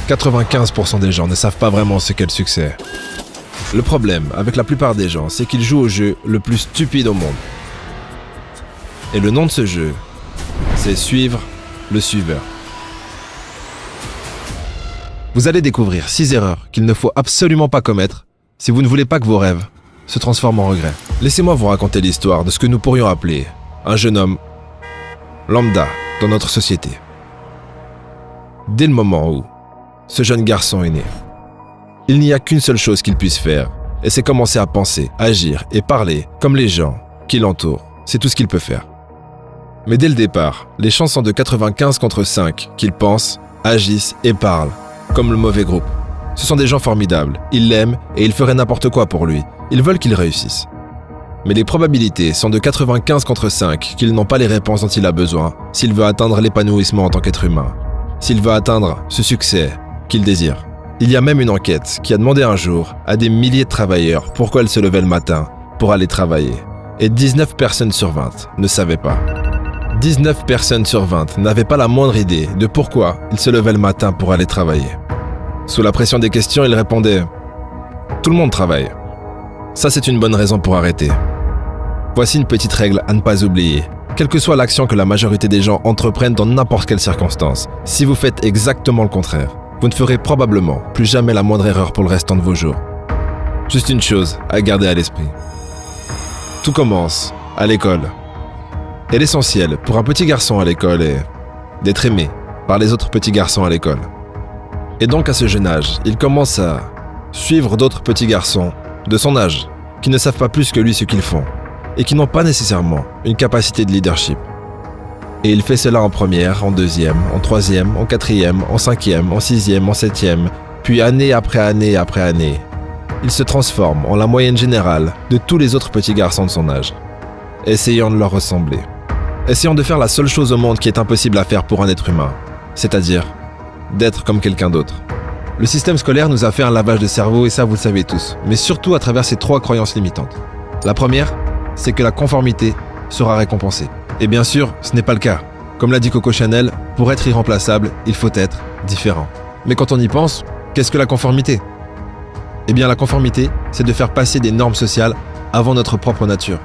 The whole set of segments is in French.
95% des gens ne savent pas vraiment ce qu'est le succès. Le problème avec la plupart des gens, c'est qu'ils jouent au jeu le plus stupide au monde. Et le nom de ce jeu, c'est suivre le suiveur. Vous allez découvrir 6 erreurs qu'il ne faut absolument pas commettre si vous ne voulez pas que vos rêves se transforment en regrets. Laissez-moi vous raconter l'histoire de ce que nous pourrions appeler un jeune homme lambda dans notre société. Dès le moment où ce jeune garçon est né, il n'y a qu'une seule chose qu'il puisse faire, et c'est commencer à penser, agir et parler comme les gens qui l'entourent. C'est tout ce qu'il peut faire. Mais dès le départ, les chances sont de 95 contre 5 qu'ils pensent, agissent et parlent comme le mauvais groupe. Ce sont des gens formidables, ils l'aiment et ils feraient n'importe quoi pour lui. Ils veulent qu'il réussisse. Mais les probabilités sont de 95 contre 5 qu'ils n'ont pas les réponses dont il a besoin s'il veut atteindre l'épanouissement en tant qu'être humain, s'il veut atteindre ce succès qu'il désire. Il y a même une enquête qui a demandé un jour à des milliers de travailleurs pourquoi ils se levaient le matin pour aller travailler. Et 19 personnes sur 20 ne savaient pas. 19 personnes sur 20 n'avaient pas la moindre idée de pourquoi ils se levaient le matin pour aller travailler. Sous la pression des questions, ils répondaient « Tout le monde travaille. Ça, c'est une bonne raison pour arrêter. » Voici une petite règle à ne pas oublier. Quelle que soit l'action que la majorité des gens entreprennent dans n'importe quelle circonstance, si vous faites exactement le contraire, vous ne ferez probablement plus jamais la moindre erreur pour le restant de vos jours. Juste une chose à garder à l'esprit. Tout commence à l'école. Et l'essentiel pour un petit garçon à l'école est d'être aimé par les autres petits garçons à l'école. Et donc à ce jeune âge, il commence à suivre d'autres petits garçons de son âge, qui ne savent pas plus que lui ce qu'ils font, et qui n'ont pas nécessairement une capacité de leadership. Et il fait cela en première, en deuxième, en troisième, en quatrième, en cinquième, en sixième, en septième, puis année après année après année. Il se transforme en la moyenne générale de tous les autres petits garçons de son âge, essayant de leur ressembler. Essayant de faire la seule chose au monde qui est impossible à faire pour un être humain, c'est-à-dire d'être comme quelqu'un d'autre. Le système scolaire nous a fait un lavage de cerveau et ça vous le savez tous, mais surtout à travers ces 3 croyances limitantes. La première, c'est que la conformité sera récompensée. Et bien sûr, ce n'est pas le cas. Comme l'a dit Coco Chanel, pour être irremplaçable, il faut être différent. Mais quand on y pense, qu'est-ce que la conformité ? Eh bien la conformité, c'est de faire passer des normes sociales avant notre propre nature.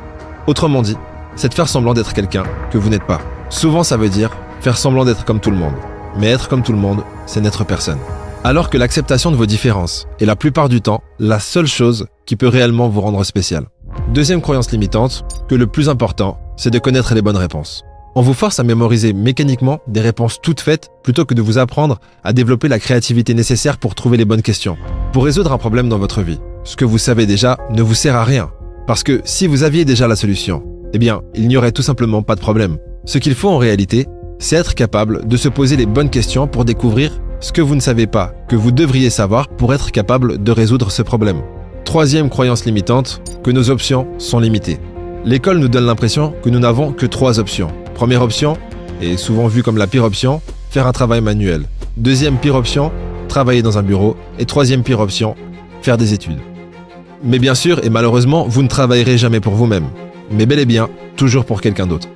Autrement dit, c'est de faire semblant d'être quelqu'un que vous n'êtes pas. Souvent ça veut dire faire semblant d'être comme tout le monde. Mais être comme tout le monde, c'est n'être personne. Alors que l'acceptation de vos différences est la plupart du temps la seule chose qui peut réellement vous rendre spécial. Deuxième croyance limitante, que le plus important, c'est de connaître les bonnes réponses. On vous force à mémoriser mécaniquement des réponses toutes faites plutôt que de vous apprendre à développer la créativité nécessaire pour trouver les bonnes questions, pour résoudre un problème dans votre vie. Ce que vous savez déjà ne vous sert à rien, parce que si vous aviez déjà la solution, eh bien, il n'y aurait tout simplement pas de problème. Ce qu'il faut en réalité, c'est être capable de se poser les bonnes questions pour découvrir ce que vous ne savez pas, que vous devriez savoir pour être capable de résoudre ce problème. Troisième croyance limitante, que nos options sont limitées. L'école nous donne l'impression que nous n'avons que 3 options. Première option, et souvent vue comme la pire option, faire un travail manuel. Deuxième pire option, travailler dans un bureau. Et troisième pire option, faire des études. Mais bien sûr, et malheureusement, vous ne travaillerez jamais pour vous-même, mais bel et bien, toujours pour quelqu'un d'autre.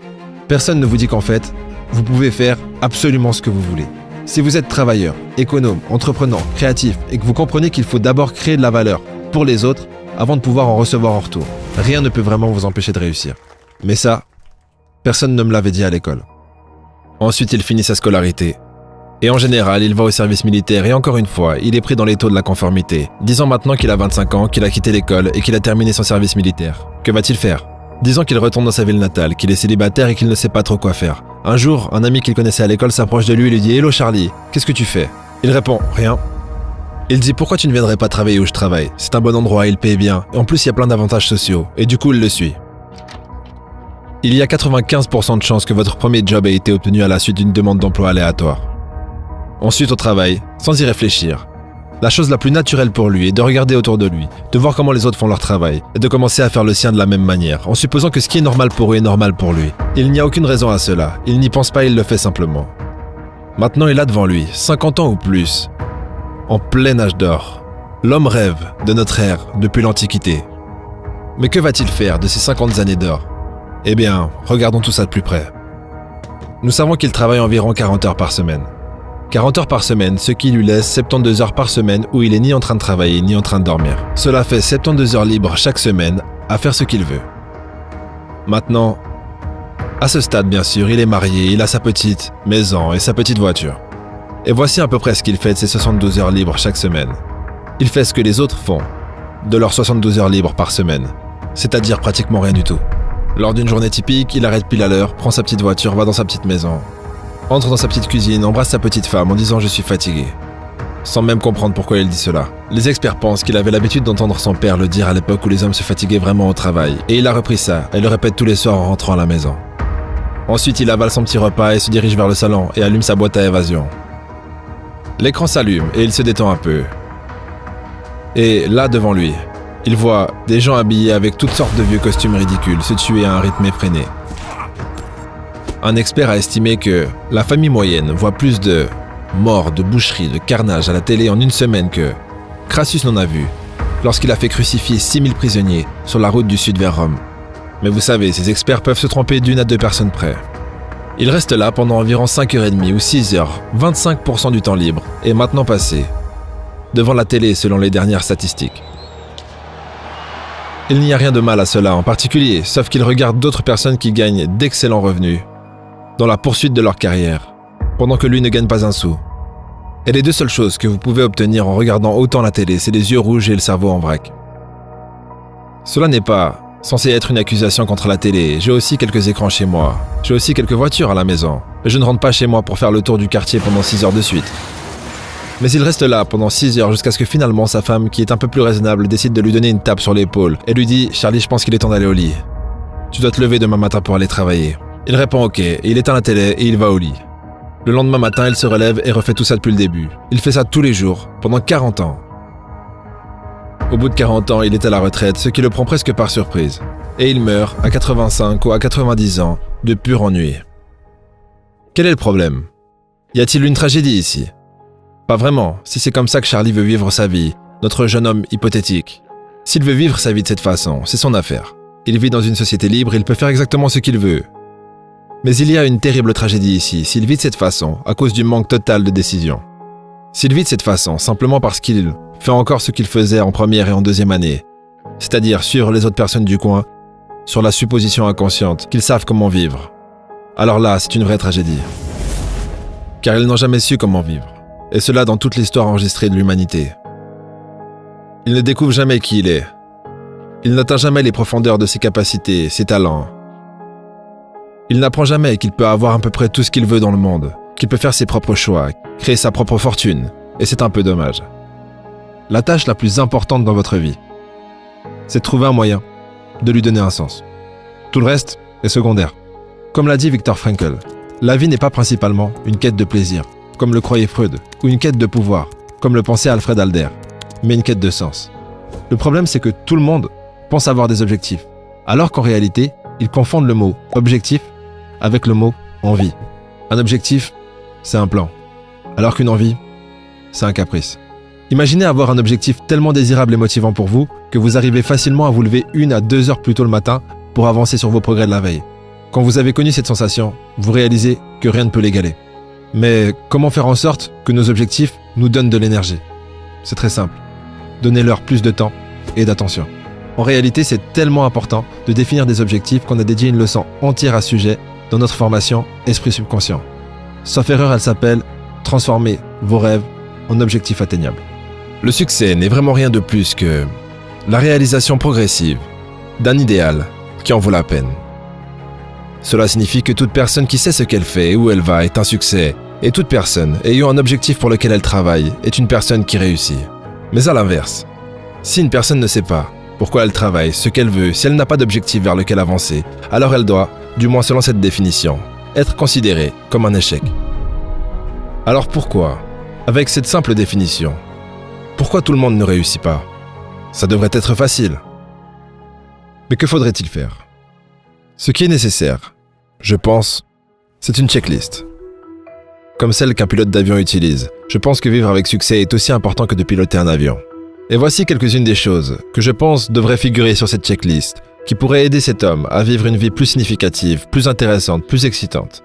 Personne ne vous dit qu'en fait, vous pouvez faire absolument ce que vous voulez. Si vous êtes travailleur, économe, entreprenant, créatif, et que vous comprenez qu'il faut d'abord créer de la valeur pour les autres avant de pouvoir en recevoir en retour, rien ne peut vraiment vous empêcher de réussir. Mais ça, personne ne me l'avait dit à l'école. Ensuite, il finit sa scolarité. Et en général, il va au service militaire et encore une fois, il est pris dans les taux de la conformité. Disons maintenant qu'il a 25 ans, qu'il a quitté l'école et qu'il a terminé son service militaire. Que va-t-il faire ? Disons qu'il retourne dans sa ville natale, qu'il est célibataire et qu'il ne sait pas trop quoi faire. Un jour, un ami qu'il connaissait à l'école s'approche de lui et lui dit « Hello Charlie, qu'est-ce que tu fais ?» Il répond « Rien ». Il dit « Pourquoi tu ne viendrais pas travailler où je travaille ? C'est un bon endroit, il paye bien. Et en plus, il y a plein d'avantages sociaux. » Et du coup, il le suit. Il y a 95% de chances que votre premier job ait été obtenu à la suite d'une demande d'emploi aléatoire. Ensuite, au travail, sans y réfléchir. La chose la plus naturelle pour lui est de regarder autour de lui, de voir comment les autres font leur travail, et de commencer à faire le sien de la même manière, en supposant que ce qui est normal pour eux est normal pour lui. Il n'y a aucune raison à cela, il n'y pense pas, il le fait simplement. Maintenant, il a devant lui 50 ans ou plus, en plein âge d'or. L'homme rêve de notre ère depuis l'Antiquité. Mais que va-t-il faire de ces 50 années d'or ? Eh bien, regardons tout ça de plus près. Nous savons qu'il travaille environ 40 heures par semaine. 40 heures par semaine, ce qui lui laisse 72 heures par semaine où il est ni en train de travailler ni en train de dormir. Cela fait 72 heures libres chaque semaine à faire ce qu'il veut. Maintenant, à ce stade bien sûr, il est marié, il a sa petite maison et sa petite voiture. Et voici à peu près ce qu'il fait de ses 72 heures libres chaque semaine. Il fait ce que les autres font de leurs 72 heures libres par semaine, c'est-à-dire pratiquement rien du tout. Lors d'une journée typique, il arrête pile à l'heure, prend sa petite voiture, va dans sa petite maison, entre dans sa petite cuisine, embrasse sa petite femme en disant « je suis fatigué », sans même comprendre pourquoi il dit cela. Les experts pensent qu'il avait l'habitude d'entendre son père le dire à l'époque où les hommes se fatiguaient vraiment au travail, et il a repris ça et le répète tous les soirs en rentrant à la maison. Ensuite, il avale son petit repas et se dirige vers le salon et allume sa boîte à évasion. L'écran s'allume et il se détend un peu. Et là, devant lui, il voit des gens habillés avec toutes sortes de vieux costumes ridicules se tuer à un rythme effréné. Un expert a estimé que la famille moyenne voit plus de morts, de boucheries, de carnage à la télé en une semaine que Crassus n'en a vu lorsqu'il a fait crucifier 6000 prisonniers sur la route du sud vers Rome. Mais vous savez, ces experts peuvent se tromper d'1 à 2 personnes près. Il reste là pendant environ 5h30 ou 6h, 25% du temps libre est maintenant passé devant la télé selon les dernières statistiques. Il n'y a rien de mal à cela en particulier, sauf qu'il regarde d'autres personnes qui gagnent d'excellents revenus dans la poursuite de leur carrière, pendant que lui ne gagne pas un sou. Et les deux seules choses que vous pouvez obtenir en regardant autant la télé, c'est les yeux rouges et le cerveau en vrac. Cela n'est pas censé être une accusation contre la télé, j'ai aussi quelques écrans chez moi, j'ai aussi quelques voitures à la maison, mais je ne rentre pas chez moi pour faire le tour du quartier pendant 6 heures de suite. Mais il reste là pendant 6 heures jusqu'à ce que finalement sa femme, qui est un peu plus raisonnable, décide de lui donner une tape sur l'épaule et lui dit « Charlie, je pense qu'il est temps d'aller au lit. Tu dois te lever demain matin pour aller travailler. » Il répond « Ok » et il éteint la télé et il va au lit. Le lendemain matin, il se relève et refait tout ça depuis le début. Il fait ça tous les jours, pendant 40 ans. Au bout de 40 ans, il est à la retraite, ce qui le prend presque par surprise. Et il meurt à 85 ou à 90 ans de pur ennui. Quel est le problème? Y a-t-il une tragédie ici? Pas vraiment, si c'est comme ça que Charlie veut vivre sa vie, notre jeune homme hypothétique. S'il veut vivre sa vie de cette façon, c'est son affaire. Il vit dans une société libre, il peut faire exactement ce qu'il veut. Mais il y a une terrible tragédie ici, s'il vit de cette façon, à cause du manque total de décision. S'il vit de cette façon, simplement parce qu'il fait encore ce qu'il faisait en première et en deuxième année, c'est-à-dire suivre les autres personnes du coin, sur la supposition inconsciente qu'ils savent comment vivre, alors là, c'est une vraie tragédie. Car ils n'ont jamais su comment vivre. Et cela dans toute l'histoire enregistrée de l'humanité. Il ne découvre jamais qui il est. Il n'atteint jamais les profondeurs de ses capacités, ses talents. Il n'apprend jamais qu'il peut avoir à peu près tout ce qu'il veut dans le monde, qu'il peut faire ses propres choix, créer sa propre fortune, et c'est un peu dommage. La tâche la plus importante dans votre vie, c'est de trouver un moyen de lui donner un sens. Tout le reste est secondaire. Comme l'a dit Viktor Frankl, la vie n'est pas principalement une quête de plaisir, comme le croyait Freud, ou une quête de pouvoir, comme le pensait Alfred Adler, mais une quête de sens. Le problème, c'est que tout le monde pense avoir des objectifs, alors qu'en réalité, ils confondent le mot « objectif » avec le mot « envie ». Un objectif, c'est un plan, alors qu'une envie, c'est un caprice. Imaginez avoir un objectif tellement désirable et motivant pour vous que vous arrivez facilement à vous lever 1 à 2 heures plus tôt le matin pour avancer sur vos progrès de la veille. Quand vous avez connu cette sensation, vous réalisez que rien ne peut l'égaler. Mais comment faire en sorte que nos objectifs nous donnent de l'énergie? C'est très simple. Donnez-leur plus de temps et d'attention. En réalité, c'est tellement important de définir des objectifs qu'on a dédié une leçon entière à ce sujet dans notre formation Esprit Subconscient. Sauf erreur, elle s'appelle « Transformer vos rêves en objectifs atteignables ». Le succès n'est vraiment rien de plus que la réalisation progressive d'un idéal qui en vaut la peine. Cela signifie que toute personne qui sait ce qu'elle fait et où elle va est un succès, et toute personne ayant un objectif pour lequel elle travaille est une personne qui réussit. Mais à l'inverse, si une personne ne sait pas pourquoi elle travaille, ce qu'elle veut, si elle n'a pas d'objectif vers lequel avancer, alors elle doit, du moins selon cette définition, être considérée comme un échec. Alors pourquoi, avec cette simple définition, pourquoi tout le monde ne réussit pas? Ça devrait être facile. Mais que faudrait-il faire? Ce qui est nécessaire, je pense, c'est une checklist. Comme celle qu'un pilote d'avion utilise, je pense que vivre avec succès est aussi important que de piloter un avion. Et voici quelques-unes des choses que je pense devraient figurer sur cette checklist, qui pourraient aider cet homme à vivre une vie plus significative, plus intéressante, plus excitante,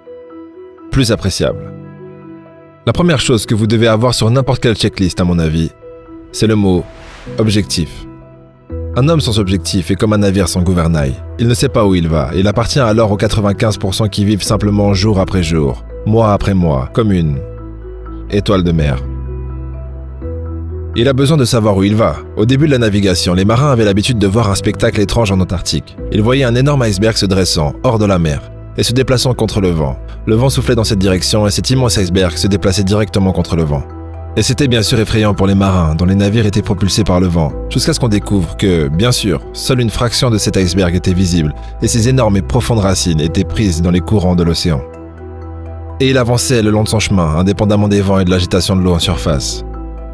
plus appréciable. La première chose que vous devez avoir sur n'importe quelle checklist, à mon avis, c'est le mot « objectif ». Un homme sans objectif est comme un navire sans gouvernail. Il ne sait pas où il va. Il appartient alors aux 95% qui vivent simplement jour après jour, mois après mois, comme une étoile de mer. Il a besoin de savoir où il va. Au début de la navigation, les marins avaient l'habitude de voir un spectacle étrange en Antarctique. Ils voyaient un énorme iceberg se dressant, hors de la mer, et se déplaçant contre le vent. Le vent soufflait dans cette direction et cet immense iceberg se déplaçait directement contre le vent. Et c'était bien sûr effrayant pour les marins, dont les navires étaient propulsés par le vent, jusqu'à ce qu'on découvre que, bien sûr, seule une fraction de cet iceberg était visible, et ses énormes et profondes racines étaient prises dans les courants de l'océan. Et il avançait le long de son chemin, indépendamment des vents et de l'agitation de l'eau en surface.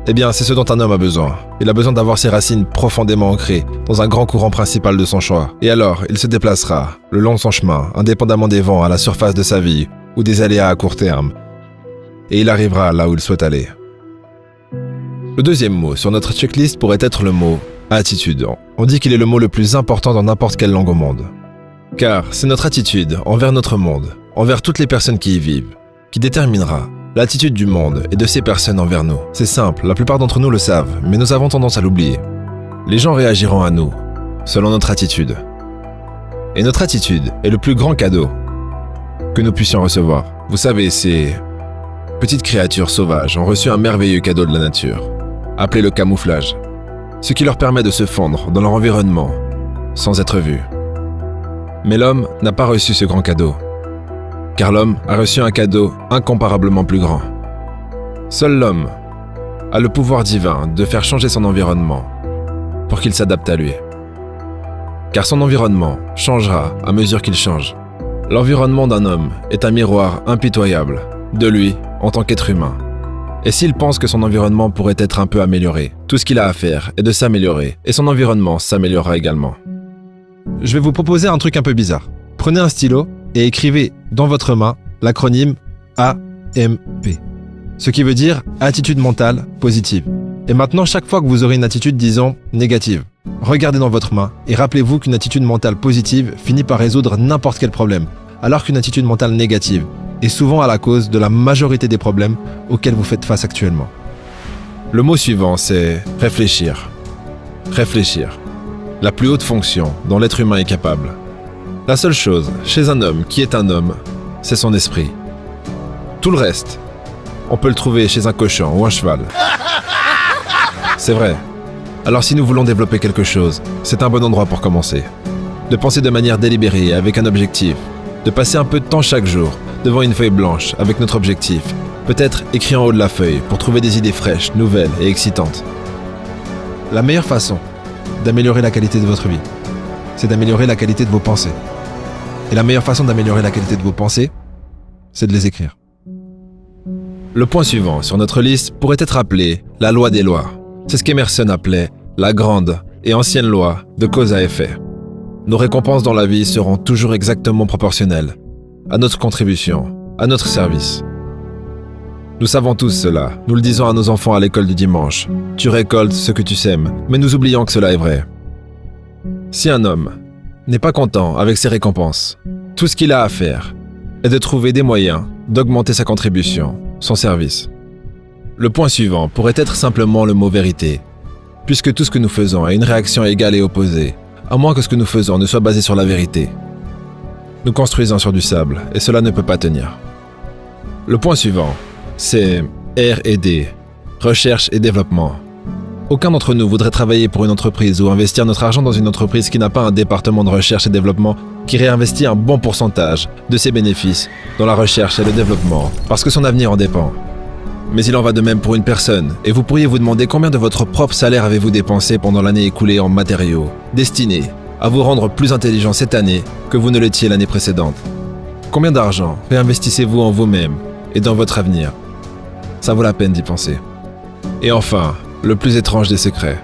Eh bien, c'est ce dont un homme a besoin. Il a besoin d'avoir ses racines profondément ancrées dans un grand courant principal de son choix. Et alors, il se déplacera, le long de son chemin, indépendamment des vents à la surface de sa vie, ou des aléas à court terme. Et il arrivera là où il souhaite aller. Le deuxième mot sur notre checklist pourrait être le mot « attitude ». On dit qu'il est le mot le plus important dans n'importe quelle langue au monde. Car c'est notre attitude envers notre monde, envers toutes les personnes qui y vivent, qui déterminera l'attitude du monde et de ces personnes envers nous. C'est simple, la plupart d'entre nous le savent, mais nous avons tendance à l'oublier. Les gens réagiront à nous, selon notre attitude. Et notre attitude est le plus grand cadeau que nous puissions recevoir. Vous savez, ces petites créatures sauvages ont reçu un merveilleux cadeau de la nature, appelé le camouflage, ce qui leur permet de se fondre dans leur environnement sans être vus. Mais l'homme n'a pas reçu ce grand cadeau, car l'homme a reçu un cadeau incomparablement plus grand. Seul l'homme a le pouvoir divin de faire changer son environnement pour qu'il s'adapte à lui. Car son environnement changera à mesure qu'il change. L'environnement d'un homme est un miroir impitoyable de lui en tant qu'être humain. Et s'il pense que son environnement pourrait être un peu amélioré, tout ce qu'il a à faire est de s'améliorer, et son environnement s'améliorera également. Je vais vous proposer un truc un peu bizarre. Prenez un stylo et écrivez dans votre main l'acronyme AMP. Ce qui veut dire attitude mentale positive. Et maintenant, chaque fois que vous aurez une attitude, disons, négative, regardez dans votre main et rappelez-vous qu'une attitude mentale positive finit par résoudre n'importe quel problème, alors qu'une attitude mentale négative est souvent à la cause de la majorité des problèmes auxquels vous faites face actuellement. Le mot suivant, c'est réfléchir. Réfléchir. La plus haute fonction dont l'être humain est capable. La seule chose, chez un homme qui est un homme, c'est son esprit. Tout le reste, on peut le trouver chez un cochon ou un cheval. C'est vrai. Alors si nous voulons développer quelque chose, c'est un bon endroit pour commencer. De penser de manière délibérée, avec un objectif. De passer un peu de temps chaque jour, devant une feuille blanche, avec notre objectif. Peut-être écrit en haut de la feuille, pour trouver des idées fraîches, nouvelles et excitantes. La meilleure façon d'améliorer la qualité de votre vie, c'est d'améliorer la qualité de vos pensées. Et la meilleure façon d'améliorer la qualité de vos pensées, c'est de les écrire. Le point suivant sur notre liste pourrait être appelé la loi des lois. C'est ce qu'Emerson appelait la grande et ancienne loi de cause à effet. Nos récompenses dans la vie seront toujours exactement proportionnelles à notre contribution, à notre service. Nous savons tous cela, nous le disons à nos enfants à l'école du dimanche. Tu récoltes ce que tu sèmes, mais nous oublions que cela est vrai. Si un homme n'est pas content avec ses récompenses, tout ce qu'il a à faire est de trouver des moyens d'augmenter sa contribution, son service. Le point suivant pourrait être simplement le mot vérité, puisque tout ce que nous faisons a une réaction égale et opposée, à moins que ce que nous faisons ne soit basé sur la vérité. Nous construisons sur du sable, et cela ne peut pas tenir. Le point suivant, c'est R&D, recherche et développement. Aucun d'entre nous voudrait travailler pour une entreprise ou investir notre argent dans une entreprise qui n'a pas un département de recherche et développement qui réinvestit un bon pourcentage de ses bénéfices dans la recherche et le développement, parce que son avenir en dépend. Mais il en va de même pour une personne, et vous pourriez vous demander combien de votre propre salaire avez-vous dépensé pendant l'année écoulée en matériaux, destinés à vous rendre plus intelligent cette année que vous ne l'étiez l'année précédente. Combien d'argent réinvestissez-vous en vous-même et dans votre avenir? Ça vaut la peine d'y penser. Et enfin, le plus étrange des secrets.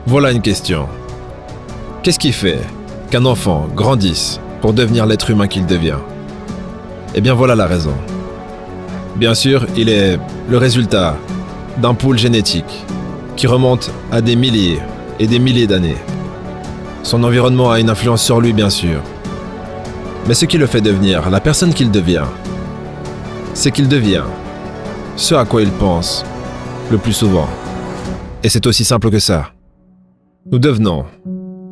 Voilà une question. Qu'est-ce qui fait qu'un enfant grandisse pour devenir l'être humain qu'il devient? Eh bien voilà la raison. Bien sûr, il est le résultat d'un pool génétique qui remonte à des milliers et des milliers d'années. Son environnement a une influence sur lui, bien sûr. Mais ce qui le fait devenir la personne qu'il devient, c'est qu'il devient ce à quoi ils pensent le plus souvent. Et c'est aussi simple que ça. Nous devenons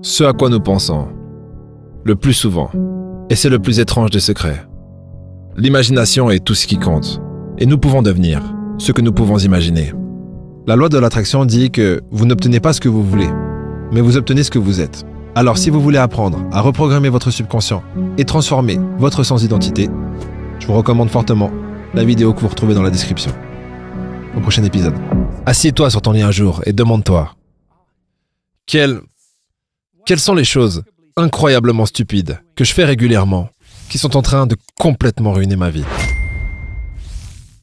ce à quoi nous pensons le plus souvent. Et c'est le plus étrange des secrets. L'imagination est tout ce qui compte. Et nous pouvons devenir ce que nous pouvons imaginer. La loi de l'attraction dit que vous n'obtenez pas ce que vous voulez, mais vous obtenez ce que vous êtes. Alors si vous voulez apprendre à reprogrammer votre subconscient et transformer votre sens-identité, je vous recommande fortement la vidéo que vous retrouvez dans la description. Au prochain épisode. Assieds-toi sur ton lit un jour et demande-toi quelles sont les choses incroyablement stupides que je fais régulièrement qui sont en train de complètement ruiner ma vie.